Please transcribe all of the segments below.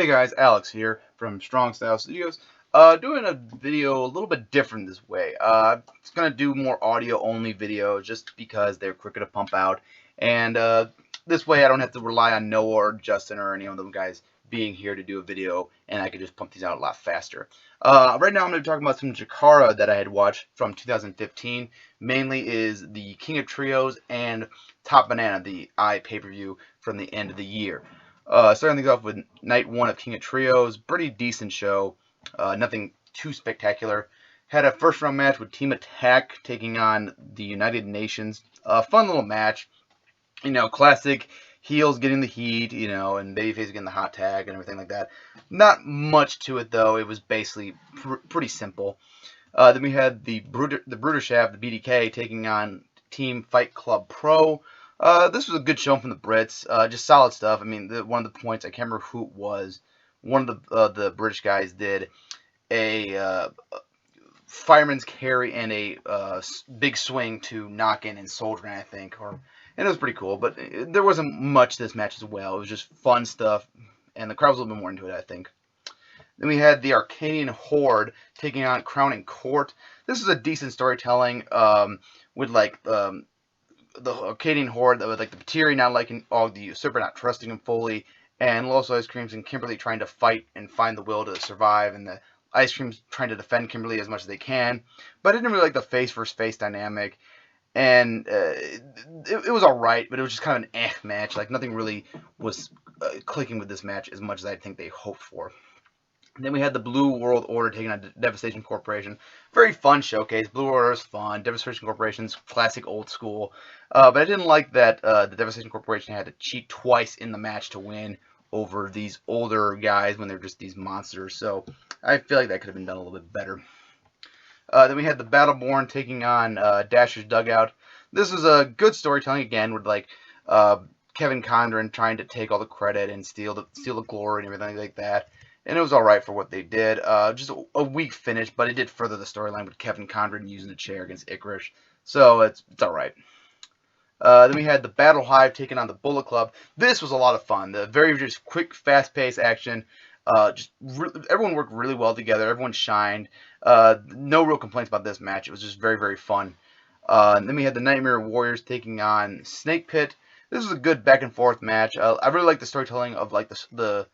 Hey guys, Alex here from Strong Style Studios. Doing a video a little bit different this way. I'm gonna do more audio only videos just because they're quicker to pump out, and this way I don't have to rely on Noah or Justin or any of them guys being here to do a video, and I can just pump these out a lot faster. Right now I'm going to be talking about some CHIKARA that I had watched from 2015. Mainly is the King of Trios and Top Banana, the pay-per-view from the end of the year. Starting things off with night 1 of King of Trios, pretty decent show, nothing too spectacular. Had a first round match with Team Attack taking on the United Nations. Fun little match, you know, classic heels getting the heat, you know, and babyface getting the hot tag and everything like that. Not much to it though, it was basically pretty simple. Then we had the Bruderschaft, the BDK, taking on Team Fight Club Pro. This was a good show from the Brits, just solid stuff. I mean, one of the points, I can't remember who it was, one of the British guys did a fireman's carry and a big swing to Nøkken and Soldiering, I think, and it was pretty cool, but there wasn't much to this match as well. It was just fun stuff, and the crowd was a little bit more into it, I think. Then we had the Arcane Horde taking on Crown and Court. This is a decent storytelling, with like the Arcadian Horde, with like the Batiri not liking Og, the Usurper not trusting him fully, and also Ice Creams and Kimberlee trying to fight and find the will to survive, and the Ice Creams trying to defend Kimberlee as much as they can. But I didn't really like the face versus face dynamic, and it was alright, but it was just kind of an match. Like, nothing really was clicking with this match as much as I think they hoped for. And then we had the Blue World Order taking on Devastation Corporation. Very fun showcase. Blue Order is fun. Devastation Corporation's classic old school. But I didn't like that the Devastation Corporation had to cheat twice in the match to win over these older guys when they're just these monsters. So I feel like that could have been done a little bit better. Then we had the Battleborn taking on Dasher's Dugout. This was a good storytelling again, with like Kevin Condron trying to take all the credit and steal the glory and everything like that. And it was alright for what they did. Just a weak finish, but it did further the storyline with Kevin Condron using the chair against Icarus. So it's alright. Then we had the Battle Hive taking on the Bullet Club. This was a lot of fun. The very just quick, fast-paced action. Everyone worked really well together. Everyone shined. No real complaints about this match. It was just very, very fun. And then we had the Nightmare Warriors taking on Snake Pit. This was a good back-and-forth match. I really like the storytelling of like the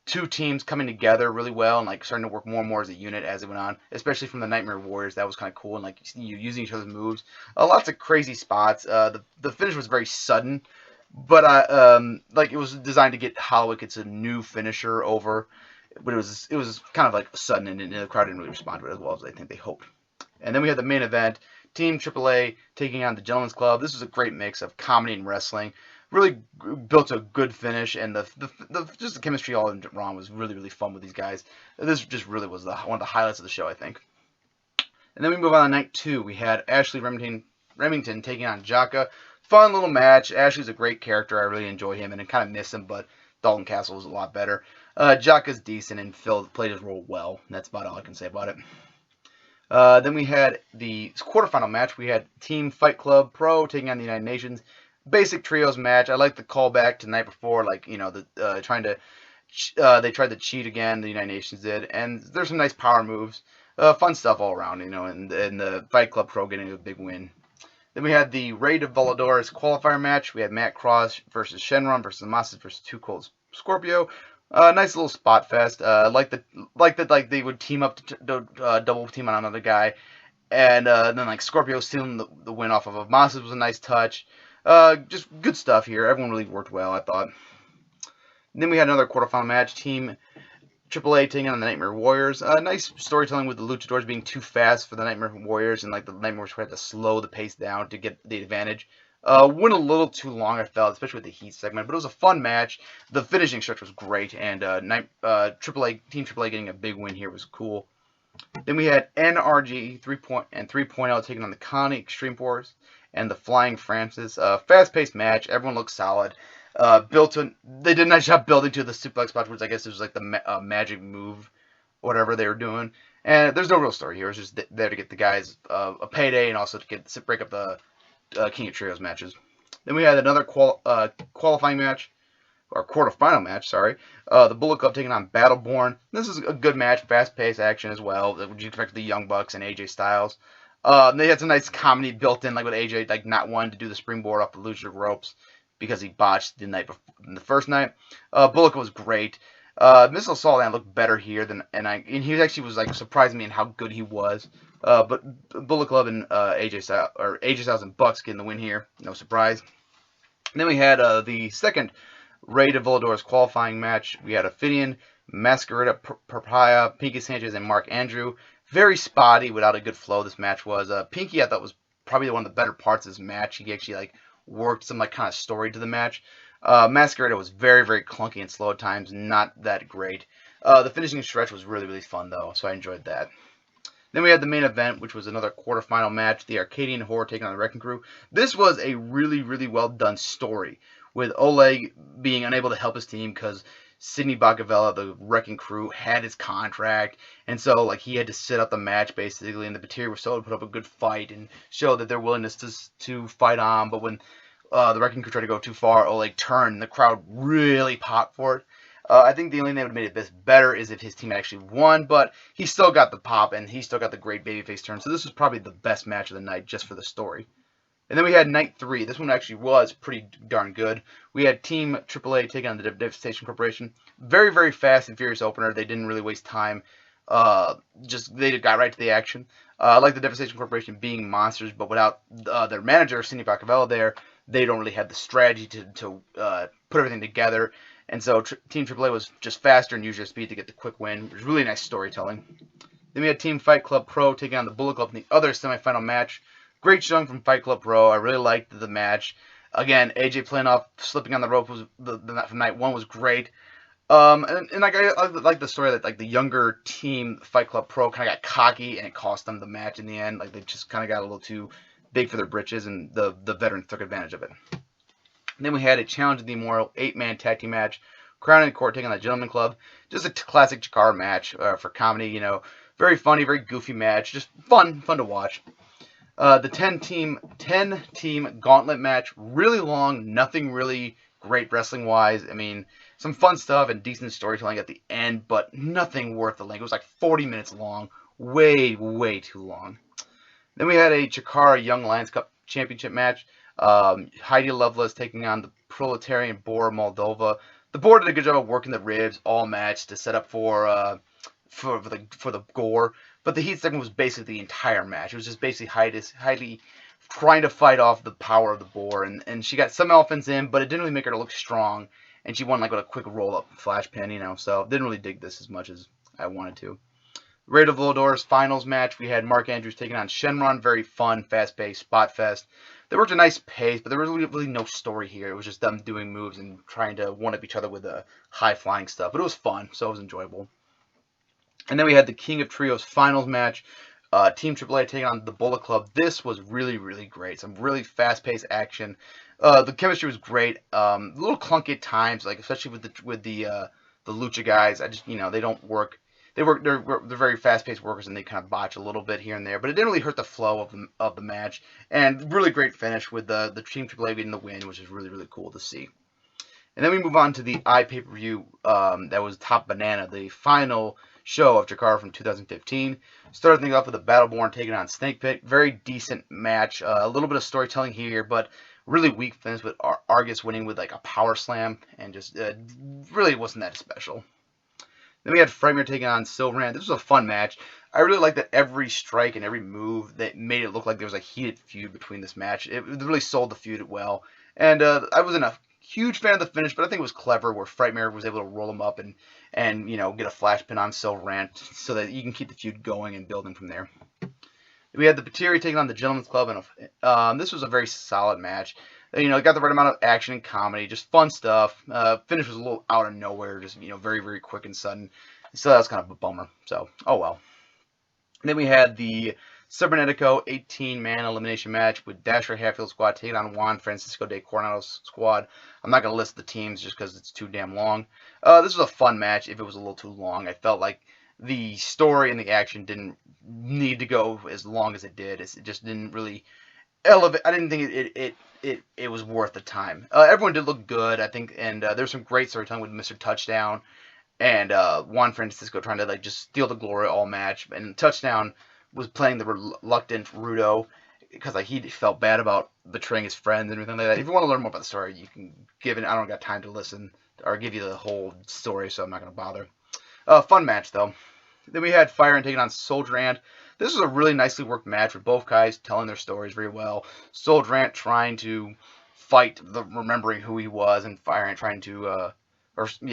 two teams coming together really well and like starting to work more and more as a unit as it went on, especially from the Nightmare Warriors. That was kind of cool, and like you using each other's moves. Lots of crazy spots. The finish was very sudden, but like it was designed to get Holloway its a new finisher over, but it was kind of like sudden, and the crowd didn't really respond to it as well as I think they hoped. And then we had the main event, Team AAA taking on the Gentleman's Club. This was a great mix of comedy and wrestling. Really built a good finish, and just the chemistry all around was really, really fun with these guys. This just really was one of the highlights of the show, I think. And then we move on to night 2. We had Ashley Remington taking on Jakob. Fun little match. Ashley's a great character. I really enjoy him, and I kind of miss him, but Dalton Castle was a lot better. Jakob's decent, and Phil played his role well. That's about all I can say about it. Then we had the quarterfinal match. We had Team Fight Club Pro taking on the United Nations. Basic trios match. I like the callback to the night before, like, you know, they tried to cheat again. The United Nations did, and there's some nice power moves, fun stuff all around, you know, and the Fight Club Pro getting a big win. Then we had the Raid of Voladores qualifier match. We had Matt Cross versus Shenron versus Amasis versus Too Cold Scorpio. Nice little spot fest. Like that they would team up to double team on another guy, and then like Scorpio stealing the win off of Amasis was a nice touch. Just good stuff here. Everyone really worked well, I thought. And then we had another quarterfinal match. Team AAA taking on the Nightmare Warriors. Nice storytelling with the Luchadors being too fast for the Nightmare Warriors, and like the Nightmare Warriors had to slow the pace down to get the advantage. Went a little too long, I felt, especially with the heat segment, but it was a fun match. The finishing stretch was great, and Team AAA getting a big win here was cool. Then we had NRG 3.0 taking on the Connie Extreme Force and the Flying Francis. Fast-paced match. Everyone looked solid. They did a nice job building to the suplex spot, which I guess was like the magic move, whatever they were doing. And there's no real story here. It's just there to get the guys a payday and also to break up the King of Trios matches. Then we had another qualifying match. or quarterfinal match, sorry. The Bullet Club taking on Battleborn. This is a good match, fast-paced action as well. Would you expect the Young Bucks and AJ Styles? They had some nice comedy built in, like with AJ like not wanting to do the springboard off the luchador ropes because he botched the night before, the first night. Bullet Club was great. Missile Soldan looked better here than, and he actually was like surprising me in how good he was. But Bullet Club and AJ Styles and Bucks getting the win here, no surprise. And then we had the second Rey de Volador's qualifying match. We had Ophidian, Masquerada, Papaya, Pinky Sanchez, and Mark Andrew. Very spotty, without a good flow. This match was. Pinky, I thought, was probably one of the better parts of this match. He actually like worked some like kind of story to the match. Masquerada was very, very clunky and slow at times, not that great. The finishing stretch was really, really fun though, so I enjoyed that. Then we had the main event, which was another quarterfinal match, the Arcadian Horde taking on the Wrecking Crew. This was a really, really well done story, with Oleg being unable to help his team because Sidney Bacavella, the Wrecking Crew, had his contract, and so like he had to sit out the match basically, and the Batiri were still to put up a good fight and show that their willingness to fight on, but when the Wrecking Crew tried to go too far, Oleg turned, and the crowd really popped for it. I think the only thing that would have made it better is if his team actually won, but he still got the pop, and he still got the great babyface turn, so this was probably the best match of the night just for the story. And then we had Night 3. This one actually was pretty darn good. We had Team AAA taking on the Devastation Corporation. Very, very fast and furious opener. They didn't really waste time. They got right to the action. I like the Devastation Corporation being monsters, but without their manager, Sidney Bacavella, there, they don't really have the strategy to put everything together. And so Team AAA was just faster and used their speed to get the quick win. It was really nice storytelling. Then we had Team Fight Club Pro taking on the Bullet Club in the other semifinal match. Great showing from Fight Club Pro. I really liked the match. Again, AJ playing off, slipping on the rope was from night 1 was great. And like I like the story that like the younger team Fight Club Pro kind of got cocky and it cost them the match in the end. Like they just kind of got a little too big for their britches, and the veterans took advantage of it. And then we had a Challenge of the Immortal 8-man tag team match. Crown and Court taking on the Gentleman Club. Just a classic CHIKARA match for comedy. You know, very funny, very goofy match. Just fun to watch. The 10-team gauntlet match, really long, nothing really great wrestling-wise. I mean, some fun stuff and decent storytelling at the end, but nothing worth the length. It was like 40 minutes long, way, way too long. Then we had a CHIKARA Young Lions Cup Championship match. Heidi Lovelace taking on the Proletariat Boar Moldova. The Boar did a good job of working the ribs all match to set up for the gore. But the heat segment was basically the entire match. It was just basically Heidi trying to fight off the power of the Boar. And she got some offense in, but it didn't really make her look strong. And she won like with a quick roll-up flash pin, you know. So didn't really dig this as much as I wanted to. Rey de Volador's finals match, we had Mark Andrews taking on Shenron. Very fun, fast-paced, spot fest. They worked a nice pace, but there was really no story here. It was just them doing moves and trying to one-up each other with the high-flying stuff. But it was fun, so it was enjoyable. And then we had the King of Trios finals match. Team AAA taking on the Bullet Club. This was really, really great. Some really fast-paced action. The chemistry was great. A little clunky at times, like especially with the Lucha guys. They don't work. They're very fast-paced workers, and they kind of botch a little bit here and there. But it didn't really hurt the flow of the match. And really great finish with the Team AAA getting the win, which is really, really cool to see. And then we move on to the pay-per-view that was Top Banana, the final show of CHIKARA from 2015. Started things off with the Battleborn taking on Snake Pit. Very decent match. A little bit of storytelling here, but really weak finish with Argus winning with like a power slam, and just really wasn't that special. Then we had Frightmare taking on Silverhand. This was a fun match. I really liked that every strike and every move that made it look like there was a heated feud between this match. It really sold the feud well. And I wasn't a huge fan of the finish, but I think it was clever where Frightmare was able to roll him up and get a flash pin on Silverhand so that you can keep the feud going and building from there. We had the Batiri taking on the Gentleman's Club, and this was a very solid match. It got the right amount of action and comedy, just fun stuff. Finish was a little out of nowhere, just very, very quick and sudden. So that was kind of a bummer. So, oh well. And then we had the Cybernetico 18-man elimination match with Dasher Hatfield squad taking on Juan Francisco de Coronado's squad. I'm not going to list the teams just because it's too damn long. This was a fun match if it was a little too long. I felt like the story and the action didn't need to go as long as it did. It just didn't really I didn't think it was worth the time. Everyone did look good, I think, and there's some great storytelling with Mr. Touchdown and Juan Francisco trying to like just steal the glory all match. And Touchdown was playing the reluctant Rudo because like he felt bad about betraying his friends and everything like that. If you want to learn more about the story, you can give it. I don't got time to listen or give you the whole story, so I'm not gonna bother. Fun match though. Then we had Fire Ant taking on Soldier Ant. This was a really nicely worked match with both guys telling their stories very well. Soldier Ant trying to fight remembering who he was, and Fire Ant trying to,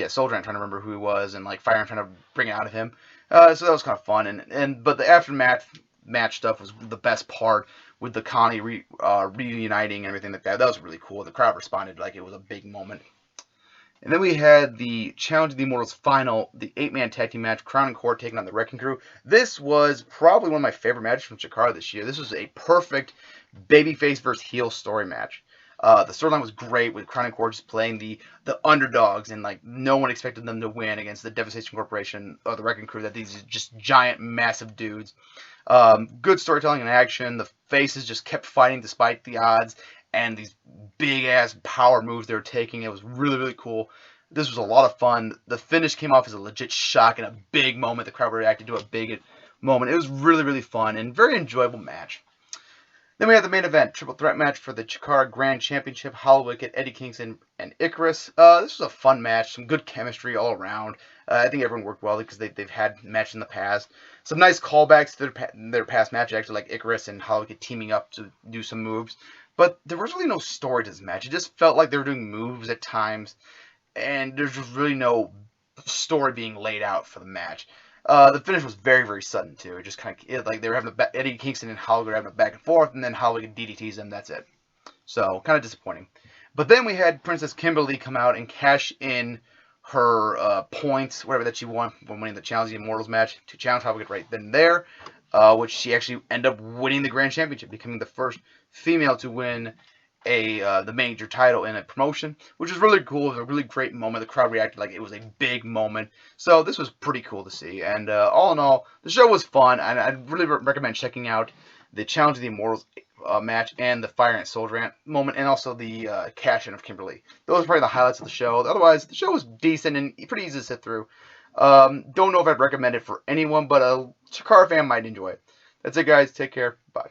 Soldier Ant trying to remember who he was, and like Fire Ant trying to bring it out of him. So that was kind of fun, but the aftermath match stuff was the best part with the Connie reuniting and everything like that. That was really cool. The crowd responded like it was a big moment. And then we had the Challenge of the Immortals final, the 8-man tag team match, Crown and Court taking on the Wrecking Crew. This was probably one of my favorite matches from CHIKARA this year. This was a perfect babyface versus heel story match. The storyline was great with Crown and Court just playing the underdogs, and like no one expected them to win against the Devastation Corporation or the Wrecking Crew. That these just giant, massive dudes. Good storytelling and action. The faces just kept fighting despite the odds. And these big-ass power moves they were taking. It was really, really cool. This was a lot of fun. The finish came off as a legit shock and a big moment. The crowd reacted to a big moment. It was really, really fun and very enjoyable match. Then we had the main event, triple threat match for the CHIKARA Grand Championship, Hollow Wicked, Eddie Kingston, and Icarus. This was a fun match, some good chemistry all around. I think everyone worked well because they've had matches in the past. Some nice callbacks to their past match, actually, like Icarus and Hollow Wicked teaming up to do some moves. But there was really no story to this match. It just felt like they were doing moves at times, and there's just really no story being laid out for the match. The finish was very, very sudden, too. It just kind of, like, they were having Eddie Kingston and Hollow were having a back and forth, and then Hollow DDTs them, that's it. So, kind of disappointing. But then we had Princess Kimberlee come out and cash in her points, whatever that she won when winning the Challenge of the Immortals match, to challenge Hollow right then and there, which she actually ended up winning the Grand Championship, becoming the first female to win the major title in a promotion, which was really cool. It was a really great moment. The crowd reacted like it was a big moment. So this was pretty cool to see. And all in all, the show was fun, and I'd really recommend checking out the Challenge of the Immortals match and the Fire Ant Soldier Ant moment, and also the cash-in of Kimberlee. Those are probably the highlights of the show. Otherwise, the show was decent and pretty easy to sit through. Don't know if I'd recommend it for anyone, but a CHIKARA fan might enjoy it. That's it, guys. Take care. Bye.